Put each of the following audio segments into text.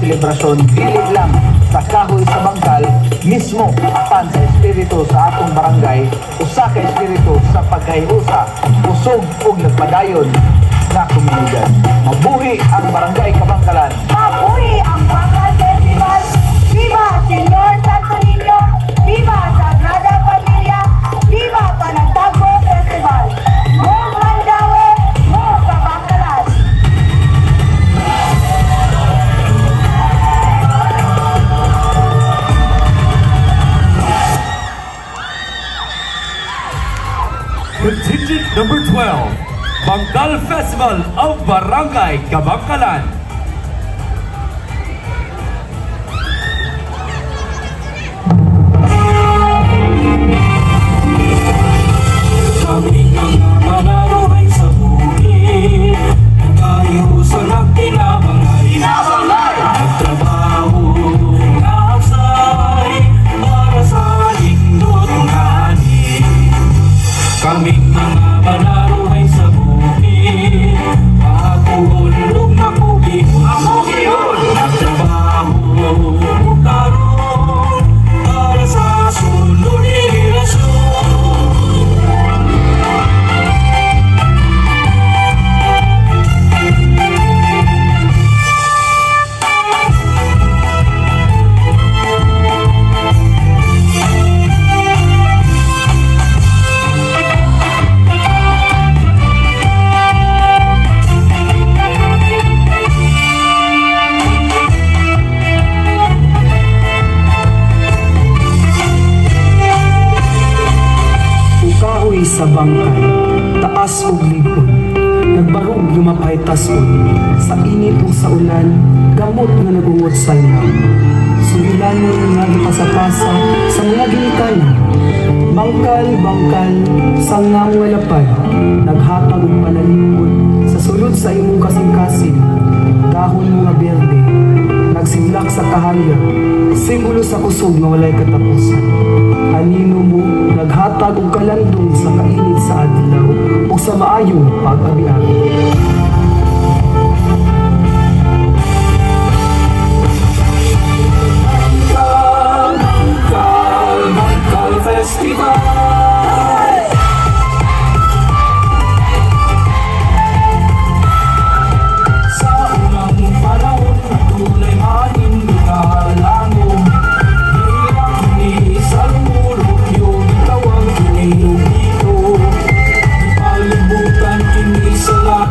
selebrasyon dili lang sa kahoy sa bangkal mismo apan sa espiritu sa atong barangay usa ka espiritu sa pagkahiusa usog ug nagpadayon na komunidad. Mabuhi ang Barangay Kabangkalan. Mabuhi ang Bangkal Festival. Viva Señor Santo Niño. Viva Sagrada Familia. Viva Panagtagpo Festival. Mo Mandaue, mo Kabangkalan. Contingent number 12. Bangkal Festival of Barangay Kabangkalan. Kami mga manaroy sa bukid, nagkahiusan ang tinabangay, nagtrabaho, nagsay, para sa lindot ng ani. Kaming mga manaroy sa bukid, pakuhulog na kubihon, nagtrabaho, tarong, para sa sunod henerasyon. Sa bangkay, taas ug likod, nagbarog lumapay tason, sa init ug sa ulan, gamot nga nagungot sa ilang. Sulilanon nga gipasapasa sa mga ginikanan, bangkal, sangam nga lapad, naghatag og panalipod, sa sulod sa imong kasing-kasing, dahon mga berde, nagsimlak sa kahaya, simbolo sa kusog nga walay katapusan. Anino mo, naghatag og kalandong sa kainit sa adlaw o sa maayong pag-abi-abi. Bangkal Festival. Sa unang panahon, tunay manindigalangon, hirap ni salmulok yung tawag tunay dito. Ipalibutan kini sa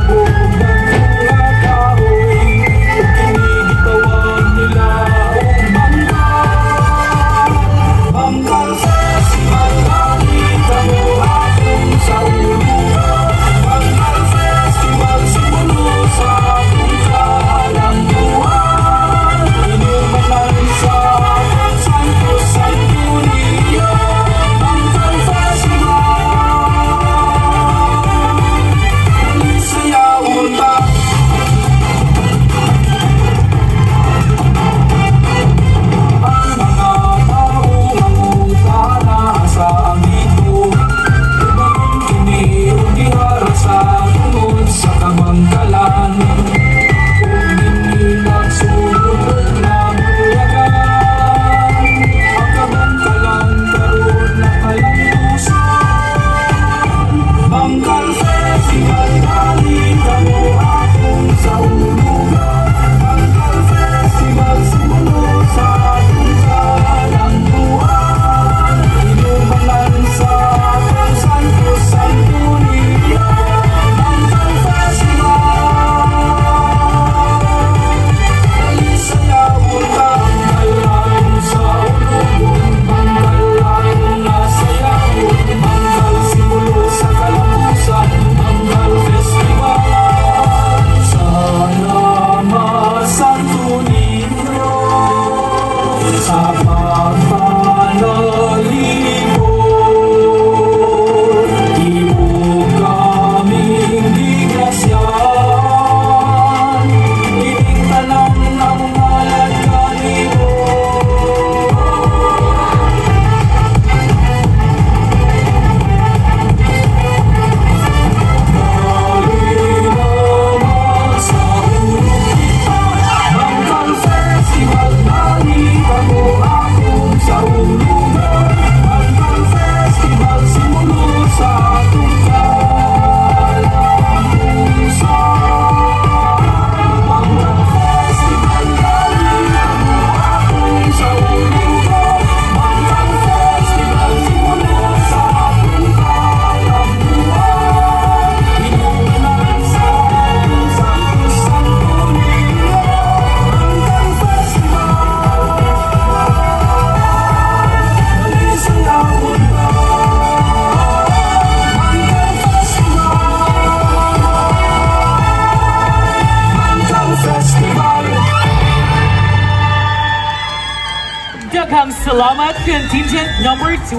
Salamat Contingent Number 12.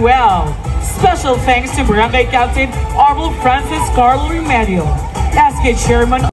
Special thanks to Barangay Captain Arnold Francis Carlo Remedial, SK Chairman